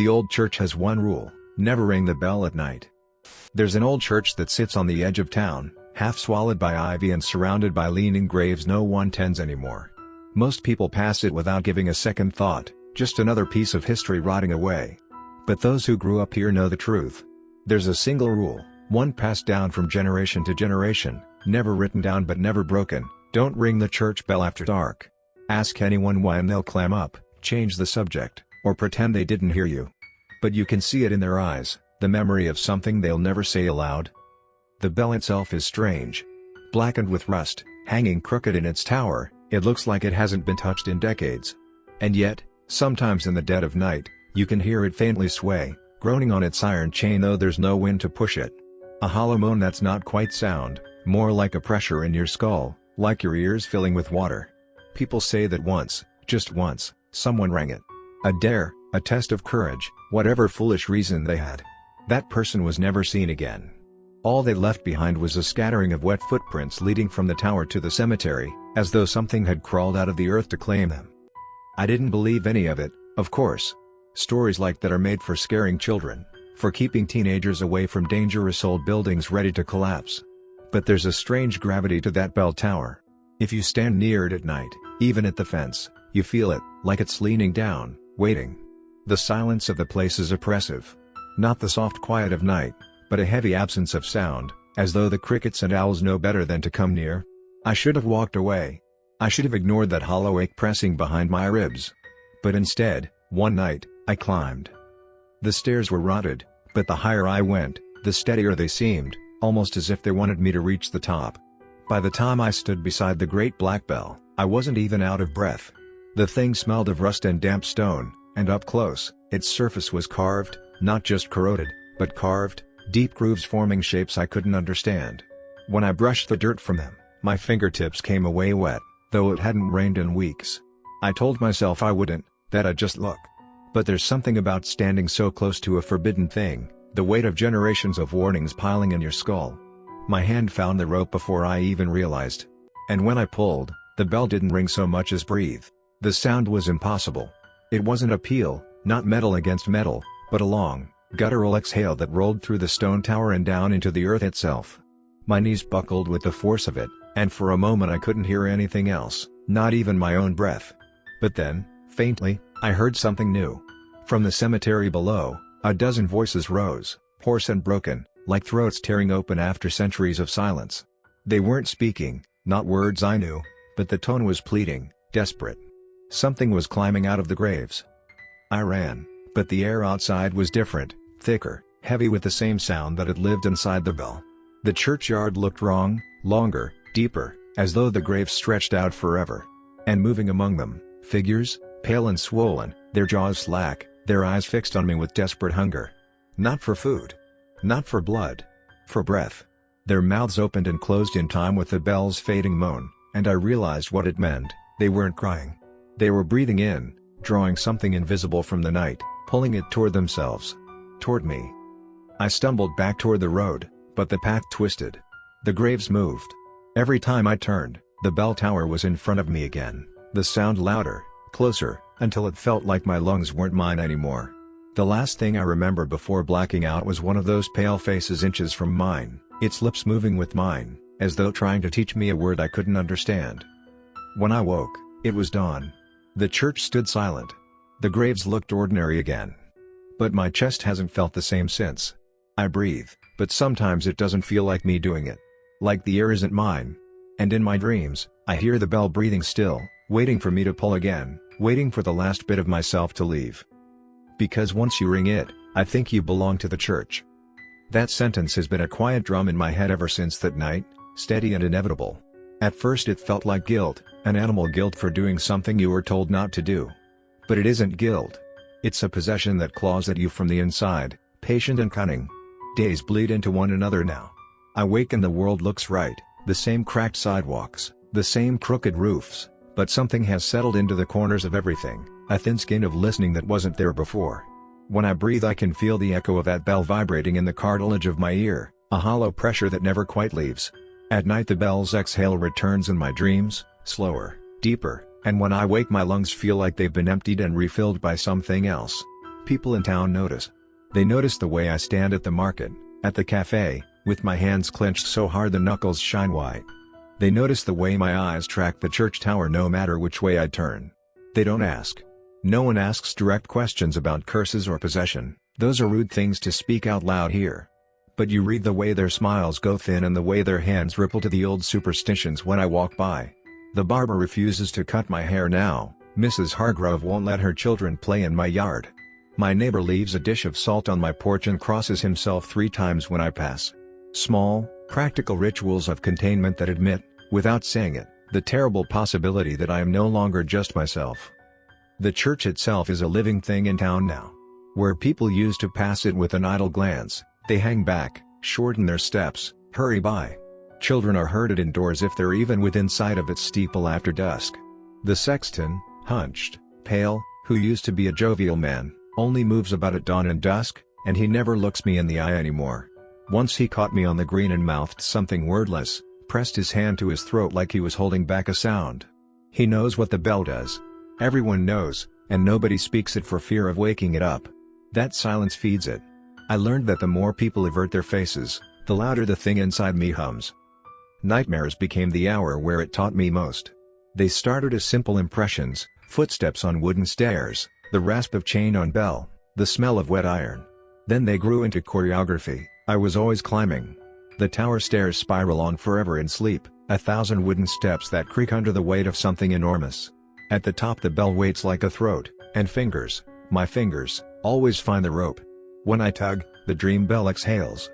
The old church has one rule: never ring the bell at night. There's an old church that sits on the edge of town, half swallowed by ivy and surrounded by leaning graves no one tends anymore. Most people pass it without giving a second thought, just another piece of history rotting away. But those who grew up here know the truth. There's a single rule, one passed down from generation to generation, never written down but never broken: don't ring the church bell after dark. Ask anyone why and they'll clam up, change the subject, or pretend they didn't hear you. But you can see it in their eyes, the memory of something they'll never say aloud. The bell itself is strange. Blackened with rust, hanging crooked in its tower, it looks like it hasn't been touched in decades. And yet, sometimes in the dead of night, you can hear it faintly sway, groaning on its iron chain though there's no wind to push it. A hollow moan that's not quite sound, more like a pressure in your skull, like your ears filling with water. People say that once, just once, someone rang it. A dare, a test of courage, whatever foolish reason they had. That person was never seen again. All they left behind was a scattering of wet footprints leading from the tower to the cemetery, as though something had crawled out of the earth to claim them. I didn't believe any of it, of course. Stories like that are made for scaring children, for keeping teenagers away from dangerous old buildings ready to collapse. But there's a strange gravity to that bell tower. If you stand near it at night, even at the fence, you feel it, like it's leaning down, waiting. The silence of the place is oppressive. Not the soft quiet of night, but a heavy absence of sound, as though the crickets and owls know better than to come near. I should have walked away. I should have ignored that hollow ache pressing behind my ribs. But instead, one night, I climbed. The stairs were rotted, but the higher I went, the steadier they seemed, almost as if they wanted me to reach the top. By the time I stood beside the great black bell, I wasn't even out of breath. The thing smelled of rust and damp stone, and up close, its surface was carved, not just corroded, but carved, deep grooves forming shapes I couldn't understand. When I brushed the dirt from them, my fingertips came away wet, though it hadn't rained in weeks. I told myself I wouldn't, that I'd just look. But there's something about standing so close to a forbidden thing, the weight of generations of warnings piling in your skull. My hand found the rope before I even realized. And when I pulled, the bell didn't ring so much as breathe. The sound was impossible. It wasn't a peal, not metal against metal, but a long, guttural exhale that rolled through the stone tower and down into the earth itself. My knees buckled with the force of it, and for a moment I couldn't hear anything else, not even my own breath. But then, faintly, I heard something new. From the cemetery below, a dozen voices rose, hoarse and broken, like throats tearing open after centuries of silence. They weren't speaking, not words I knew, but the tone was pleading, desperate. Something was climbing out of the graves. I ran, but the air outside was different, thicker, heavy with the same sound that had lived inside the bell. The churchyard looked wrong, longer, deeper, as though the graves stretched out forever. And moving among them, figures, pale and swollen, their jaws slack, their eyes fixed on me with desperate hunger. Not for food. Not for blood. For breath. Their mouths opened and closed in time with the bell's fading moan, and I realized what it meant. They weren't crying. They were breathing in, drawing something invisible from the night, pulling it toward themselves. Toward me. I stumbled back toward the road, but the path twisted. The graves moved. Every time I turned, the bell tower was in front of me again, the sound louder, closer, until it felt like my lungs weren't mine anymore. The last thing I remember before blacking out was one of those pale faces inches from mine, its lips moving with mine, as though trying to teach me a word I couldn't understand. When I woke, it was dawn. The church stood silent. The graves looked ordinary again. But my chest hasn't felt the same since. I breathe, but sometimes it doesn't feel like me doing it. Like the air isn't mine. And in my dreams, I hear the bell breathing still, waiting for me to pull again, waiting for the last bit of myself to leave. Because once you ring it, I think you belong to the church. That sentence has been a quiet drum in my head ever since that night, steady and inevitable. At first it felt like guilt, an animal guilt for doing something you were told not to do. But it isn't guilt. It's a possession that claws at you from the inside, patient and cunning. Days bleed into one another now. I wake and the world looks right, the same cracked sidewalks, the same crooked roofs, but something has settled into the corners of everything, a thin skin of listening that wasn't there before. When I breathe I can feel the echo of that bell vibrating in the cartilage of my ear, a hollow pressure that never quite leaves. At night the bell's exhale returns in my dreams, slower, deeper, and when I wake my lungs feel like they've been emptied and refilled by something else. People in town notice. They notice the way I stand at the market, at the cafe, with my hands clenched so hard the knuckles shine white. They notice the way my eyes track the church tower no matter which way I turn. They don't ask. No one asks direct questions about curses or possession, those are rude things to speak out loud here. But you read the way their smiles go thin and the way their hands ripple to the old superstitions when I walk by. The barber refuses to cut my hair now, Mrs. Hargrove won't let her children play in my yard. My neighbor leaves a dish of salt on my porch and crosses himself 3 times when I pass. Small, practical rituals of containment that admit, without saying it, the terrible possibility that I am no longer just myself. The church itself is a living thing in town now. Where people used to pass it with an idle glance, they hang back, shorten their steps, hurry by. Children are herded indoors if they're even within sight of its steeple after dusk. The sexton, hunched, pale, who used to be a jovial man, only moves about at dawn and dusk, and he never looks me in the eye anymore. Once he caught me on the green and mouthed something wordless, pressed his hand to his throat like he was holding back a sound. He knows what the bell does. Everyone knows, and nobody speaks it for fear of waking it up. That silence feeds it. I learned that the more people avert their faces, the louder the thing inside me hums. Nightmares became the hour where it taught me most. They started as simple impressions, footsteps on wooden stairs, the rasp of chain on bell, the smell of wet iron. Then they grew into choreography. I was always climbing. The tower stairs spiral on forever in sleep, 1,000 wooden steps that creak under the weight of something enormous. At the top the bell waits like a throat, and fingers, my fingers, always find the rope. When I tug, the dream bell exhales.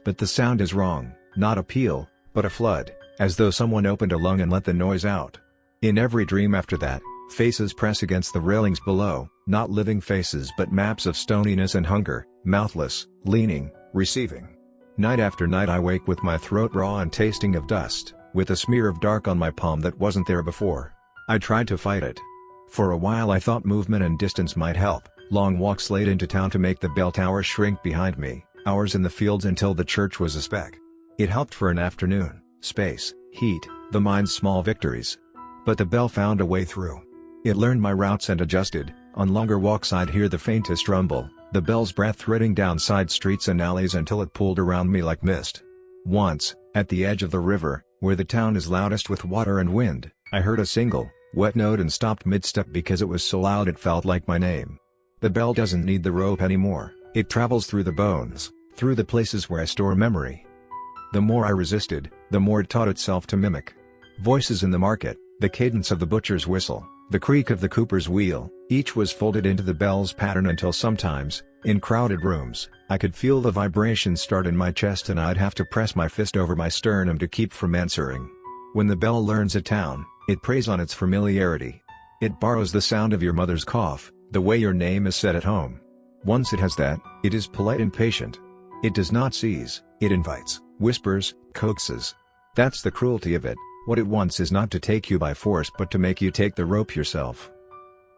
But the sound is wrong, not a peal, but a flood, as though someone opened a lung and let the noise out. In every dream after that, faces press against the railings below, not living faces but maps of stoniness and hunger, mouthless, leaning, receiving. Night after night I wake with my throat raw and tasting of dust, with a smear of dark on my palm that wasn't there before. I tried to fight it. For a while I thought movement and distance might help, long walks late into town to make the bell tower shrink behind me, hours in the fields until the church was a speck. It helped for an afternoon, space, heat, the mind's small victories. But the bell found a way through. It learned my routes and adjusted. On longer walks I'd hear the faintest rumble, the bell's breath threading down side streets and alleys until it pulled around me like mist. Once, at the edge of the river, where the town is loudest with water and wind, I heard a single, wet note and stopped mid-step because it was so loud it felt like my name. The bell doesn't need the rope anymore, it travels through the bones, through the places where I store memory. The more I resisted, the more it taught itself to mimic. Voices in the market, the cadence of the butcher's whistle, the creak of the cooper's wheel, each was folded into the bell's pattern until sometimes, in crowded rooms, I could feel the vibration start in my chest and I'd have to press my fist over my sternum to keep from answering. When the bell learns a town, it preys on its familiarity. It borrows the sound of your mother's cough, the way your name is said at home. Once it has that, it is polite and patient. It does not seize, it invites, whispers, coaxes. That's the cruelty of it. What it wants is not to take you by force but to make you take the rope yourself.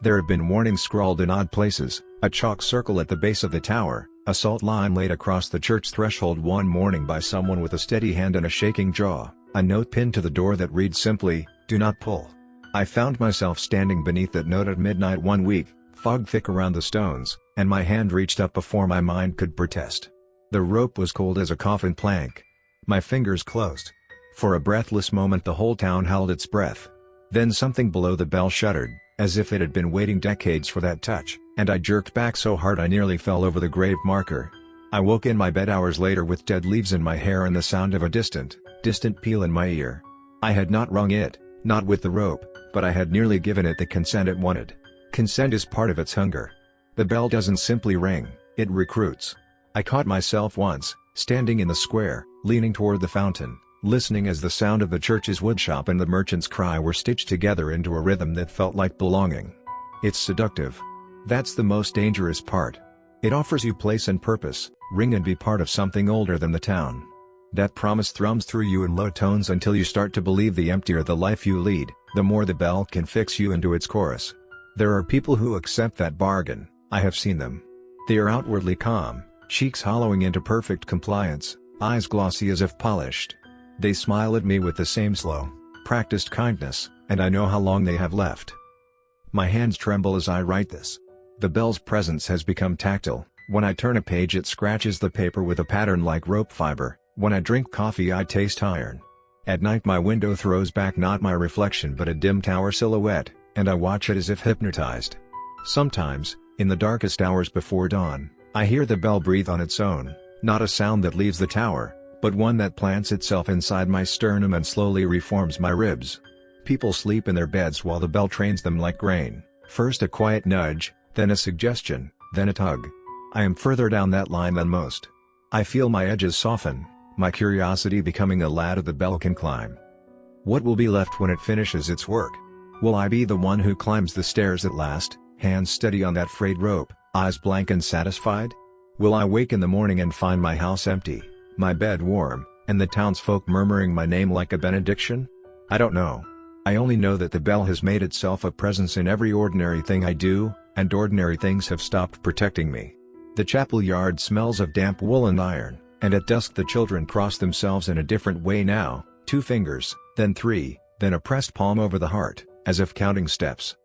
There have been warnings scrawled in odd places, a chalk circle at the base of the tower, a salt line laid across the church threshold one morning by someone with a steady hand and a shaking jaw, a note pinned to the door that reads simply, "Do not pull." I found myself standing beneath that note at midnight one week, fog thick around the stones, and my hand reached up before my mind could protest. The rope was cold as a coffin plank. My fingers closed. For a breathless moment the whole town held its breath. Then something below the bell shuddered, as if it had been waiting decades for that touch, and I jerked back so hard I nearly fell over the grave marker. I woke in my bed hours later with dead leaves in my hair and the sound of a distant peal in my ear. I had not wrung it, not with the rope, but I had nearly given it the consent it wanted. Consent is part of its hunger. The bell doesn't simply ring, it recruits. I caught myself once, standing in the square, leaning toward the fountain, listening as the sound of the church's woodshop and the merchant's cry were stitched together into a rhythm that felt like belonging. It's seductive. That's the most dangerous part. It offers you place and purpose, ring and be part of something older than the town. That promise thrums through you in low tones until you start to believe the emptier the life you lead, the more the bell can fix you into its chorus. There are people who accept that bargain, I have seen them. They are outwardly calm, cheeks hollowing into perfect compliance, eyes glossy as if polished. They smile at me with the same slow, practiced kindness, and I know how long they have left. My hands tremble as I write this. The bell's presence has become tactile. When I turn a page it scratches the paper with a pattern like rope fiber. When I drink coffee I taste iron. At night my window throws back not my reflection but a dim tower silhouette, and I watch it as if hypnotized. Sometimes, in the darkest hours before dawn, I hear the bell breathe on its own, not a sound that leaves the tower, but one that plants itself inside my sternum and slowly reforms my ribs. People sleep in their beds while the bell trains them like grain, first a quiet nudge, then a suggestion, then a tug. I am further down that line than most. I feel my edges soften, my curiosity becoming a ladder the bell can climb. What will be left when it finishes its work? Will I be the one who climbs the stairs at last, hands steady on that frayed rope, eyes blank and satisfied? Will I wake in the morning and find my house empty, my bed warm, and the townsfolk murmuring my name like a benediction? I don't know. I only know that the bell has made itself a presence in every ordinary thing I do, and ordinary things have stopped protecting me. The chapel yard smells of damp wool and iron, and at dusk the children cross themselves in a different way now, 2 fingers, then 3, then a pressed palm over the heart, as if counting steps.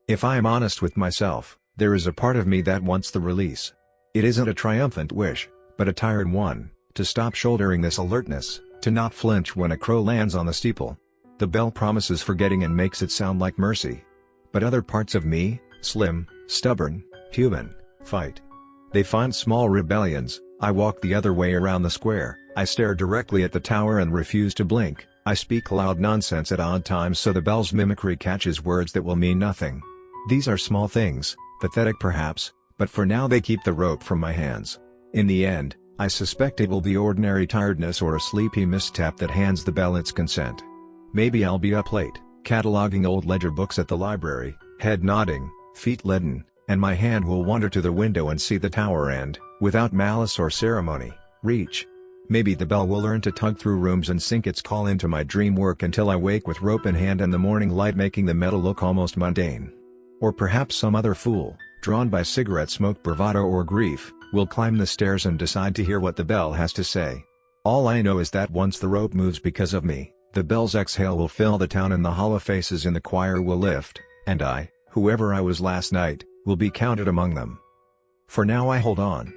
If I am honest with myself, there is a part of me that wants the release. It isn't a triumphant wish, but a tired one, to stop shouldering this alertness, to not flinch when a crow lands on the steeple. The bell promises forgetting and makes it sound like mercy. But other parts of me, slim, stubborn, human, fight. They find small rebellions. I walk the other way around the square, I stare directly at the tower and refuse to blink, I speak loud nonsense at odd times so the bell's mimicry catches words that will mean nothing. These are small things, pathetic perhaps, but for now they keep the rope from my hands. In the end, I suspect it will be ordinary tiredness or a sleepy misstep that hands the bell its consent. Maybe I'll be up late, cataloging old ledger books at the library, head nodding, feet leaden, and my hand will wander to the window and see the tower and, without malice or ceremony, reach. Maybe the bell will learn to tug through rooms and sink its call into my dream work until I wake with rope in hand and the morning light making the metal look almost mundane. Or perhaps some other fool, drawn by cigarette smoke, bravado or grief, will climb the stairs and decide to hear what the bell has to say. All I know is that once the rope moves because of me, the bell's exhale will fill the town and the hollow faces in the choir will lift, and I, whoever I was last night, will be counted among them. For now I hold on.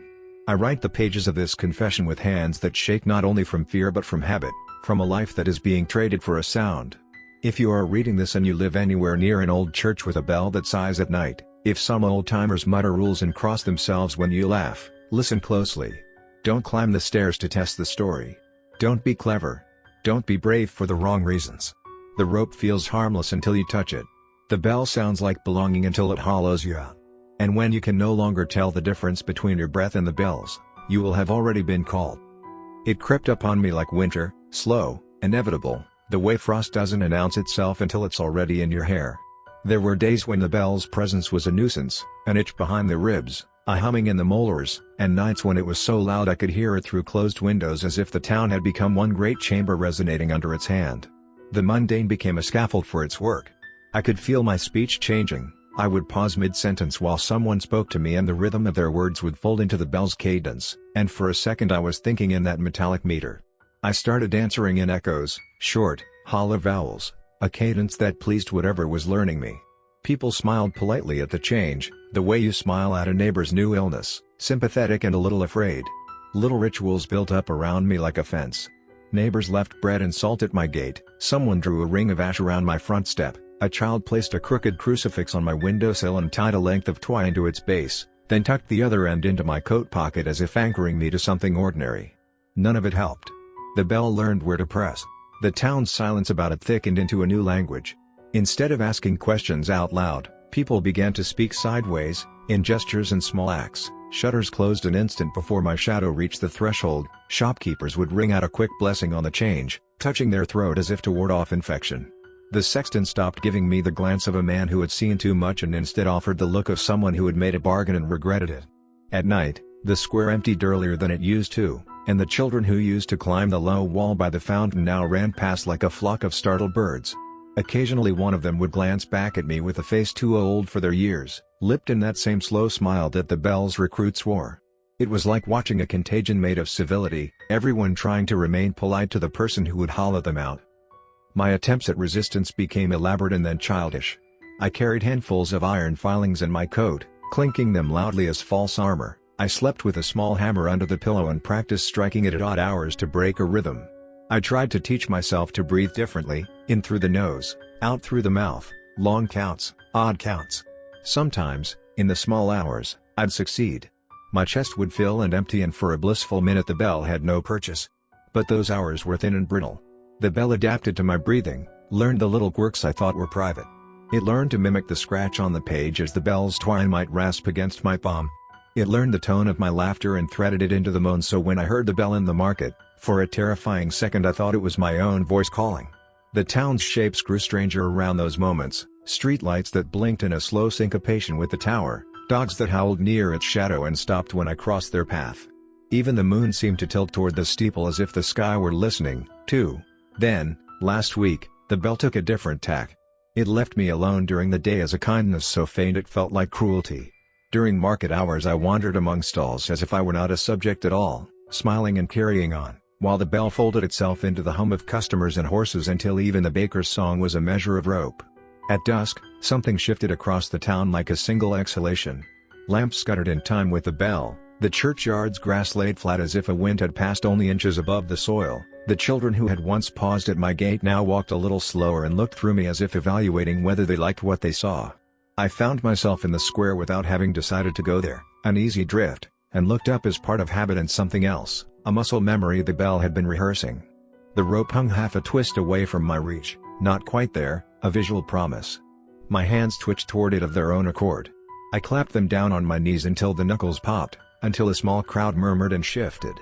I write the pages of this confession with hands that shake not only from fear but from habit, from a life that is being traded for a sound. If you are reading this and you live anywhere near an old church with a bell that sighs at night, if some old-timers mutter rules and cross themselves when you laugh, listen closely. Don't climb the stairs to test the story. Don't be clever. Don't be brave for the wrong reasons. The rope feels harmless until you touch it. The bell sounds like belonging until it hollows you out. And when you can no longer tell the difference between your breath and the bells, you will have already been called. It crept upon me like winter, slow, inevitable, the way frost doesn't announce itself until it's already in your hair. There were days when the bell's presence was a nuisance, an itch behind the ribs, a humming in the molars, and nights when it was so loud I could hear it through closed windows as if the town had become one great chamber resonating under its hand. The mundane became a scaffold for its work. I could feel my speech changing. I would pause mid-sentence while someone spoke to me and the rhythm of their words would fold into the bell's cadence, and for a second I was thinking in that metallic meter. I started answering in echoes, short, hollow vowels, a cadence that pleased whatever was learning me. People smiled politely at the change, the way you smile at a neighbor's new illness, sympathetic and a little afraid. Little rituals built up around me like a fence. Neighbors left bread and salt at my gate, someone drew a ring of ash around my front step. A child placed a crooked crucifix on my windowsill and tied a length of twine to its base, then tucked the other end into my coat pocket as if anchoring me to something ordinary. None of it helped. The bell learned where to press. The town's silence about it thickened into a new language. Instead of asking questions out loud, people began to speak sideways, in gestures and small acts. Shutters closed an instant before my shadow reached the threshold. Shopkeepers would ring out a quick blessing on the change, touching their throat as if to ward off infection. The sexton stopped giving me the glance of a man who had seen too much and instead offered the look of someone who had made a bargain and regretted it. At night, the square emptied earlier than it used to, and the children who used to climb the low wall by the fountain now ran past like a flock of startled birds. Occasionally one of them would glance back at me with a face too old for their years, lipped in that same slow smile that the bell's recruits wore. It was like watching a contagion made of civility, everyone trying to remain polite to the person who would hollow them out. My attempts at resistance became elaborate and then childish. I carried handfuls of iron filings in my coat, clinking them loudly as false armor. I slept with a small hammer under the pillow and practiced striking it at odd hours to break a rhythm. I tried to teach myself to breathe differently, in through the nose, out through the mouth, long counts, odd counts. Sometimes, in the small hours, I'd succeed. My chest would fill and empty, and for a blissful minute the bell had no purchase. But those hours were thin and brittle. The bell adapted to my breathing, learned the little quirks I thought were private. It learned to mimic the scratch on the page as the bell's twine might rasp against my palm. It learned the tone of my laughter and threaded it into the moan, so when I heard the bell in the market, for a terrifying second I thought it was my own voice calling. The town's shapes grew stranger around those moments, streetlights that blinked in a slow syncopation with the tower, dogs that howled near its shadow and stopped when I crossed their path. Even the moon seemed to tilt toward the steeple as if the sky were listening, too. Then, last week, the bell took a different tack. It left me alone during the day as a kindness so faint it felt like cruelty. During market hours I wandered among stalls as if I were not a subject at all, smiling and carrying on, while the bell folded itself into the hum of customers and horses until even the baker's song was a measure of rope. At dusk, something shifted across the town like a single exhalation. Lamps scuttered in time with the bell, the churchyard's grass laid flat as if a wind had passed only inches above the soil. The children who had once paused at my gate now walked a little slower and looked through me as if evaluating whether they liked what they saw. I found myself in the square without having decided to go there, an easy drift, and looked up as part of habit and something else, a muscle memory the bell had been rehearsing. The rope hung half a twist away from my reach, not quite there, a visual promise. My hands twitched toward it of their own accord. I clapped them down on my knees until the knuckles popped, until a small crowd murmured and shifted.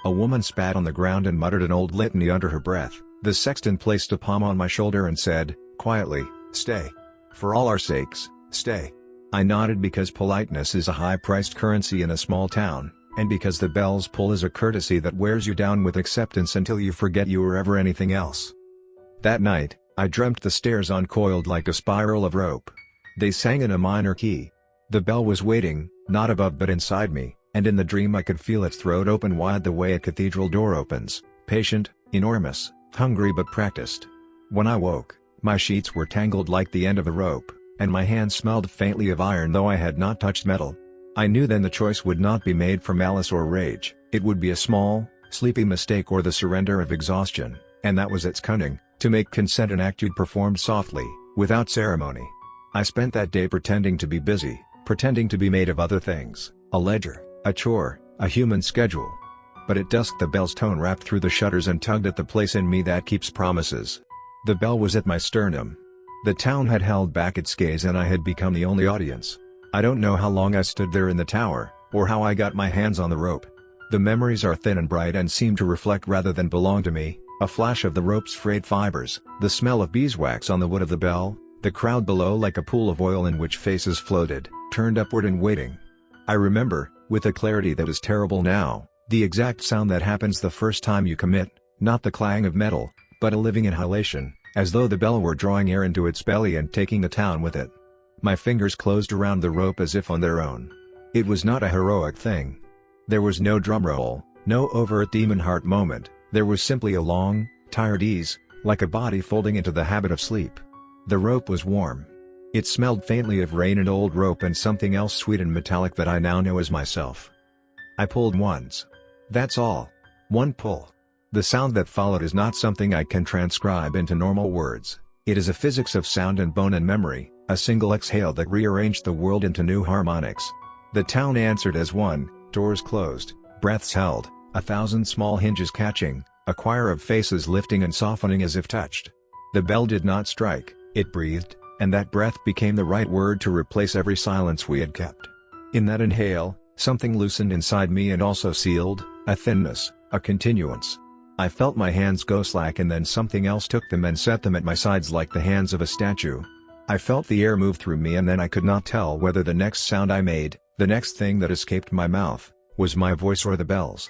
A woman spat on the ground and muttered an old litany under her breath. The sexton placed a palm on my shoulder and said, quietly, "Stay. For all our sakes, stay." I nodded because politeness is a high-priced currency in a small town, and because the bell's pull is a courtesy that wears you down with acceptance until you forget you were ever anything else. That night, I dreamt the stairs uncoiled like a spiral of rope. They sang in a minor key. The bell was waiting, not above but inside me, and in the dream I could feel its throat open wide the way a cathedral door opens, patient, enormous, hungry but practiced. When I woke, my sheets were tangled like the end of a rope, and my hands smelled faintly of iron though I had not touched metal. I knew then the choice would not be made for malice or rage, it would be a small, sleepy mistake or the surrender of exhaustion, and that was its cunning, to make consent an act you'd performed softly, without ceremony. I spent that day pretending to be busy, pretending to be made of other things, a ledger, a chore, a human schedule. But at dusk the bell's tone rapped through the shutters and tugged at the place in me that keeps promises. The bell was at my sternum. The town had held back its gaze and I had become the only audience. I don't know how long I stood there in the tower, or how I got my hands on the rope. The memories are thin and bright and seem to reflect rather than belong to me, a flash of the rope's frayed fibers, the smell of beeswax on the wood of the bell, the crowd below like a pool of oil in which faces floated, turned upward and waiting. I remember, with a clarity that is terrible now, the exact sound that happens the first time you commit, not the clang of metal, but a living inhalation, as though the bell were drawing air into its belly and taking the town with it. My fingers closed around the rope as if on their own. It was not a heroic thing. There was no drumroll, no overt demon heart moment, there was simply a long, tired ease, like a body folding into the habit of sleep. The rope was warm. It smelled faintly of rain and old rope and something else sweet and metallic that I now know as myself. I pulled once. That's all. One pull. The sound that followed is not something I can transcribe into normal words. It is a physics of sound and bone and memory, a single exhale that rearranged the world into new harmonics. The town answered as one, doors closed, breaths held, 1,000 small hinges catching, a choir of faces lifting and softening as if touched. The bell did not strike, it breathed, and that breath became the right word to replace every silence we had kept. In that inhale, something loosened inside me and also sealed, a thinness, a continuance. I felt my hands go slack and then something else took them and set them at my sides like the hands of a statue. I felt the air move through me and then I could not tell whether the next sound I made, the next thing that escaped my mouth, was my voice or the bell's.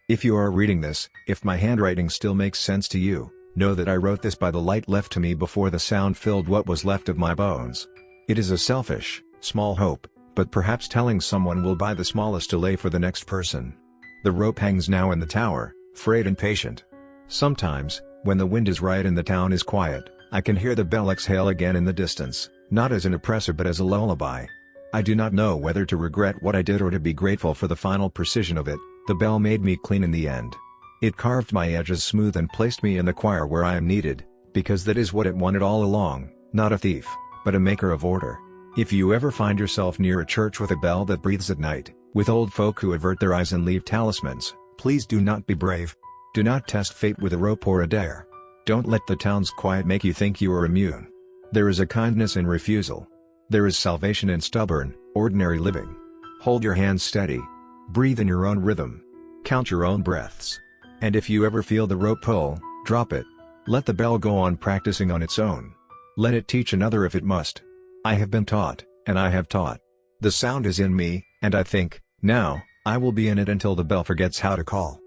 If you are reading this, if my handwriting still makes sense to you, know that I wrote this by the light left to me before the sound filled what was left of my bones. It is a selfish, small hope, but perhaps telling someone will buy the smallest delay for the next person. The rope hangs now in the tower, frayed and patient. Sometimes, when the wind is right and the town is quiet, I can hear the bell exhale again in the distance, not as an oppressor but as a lullaby. I do not know whether to regret what I did or to be grateful for the final precision of it. The bell made me clean in the end. It carved my edges smooth and placed me in the choir where I am needed, because that is what it wanted all along, not a thief, but a maker of order. If you ever find yourself near a church with a bell that breathes at night, with old folk who avert their eyes and leave talismans, please do not be brave. Do not test fate with a rope or a dare. Don't let the town's quiet make you think you are immune. There is a kindness in refusal. There is salvation in stubborn, ordinary living. Hold your hands steady. Breathe in your own rhythm. Count your own breaths. And if you ever feel the rope pull, drop it. Let the bell go on practicing on its own. Let it teach another if it must. I have been taught, and I have taught. The sound is in me, and I think, now, I will be in it until the bell forgets how to call.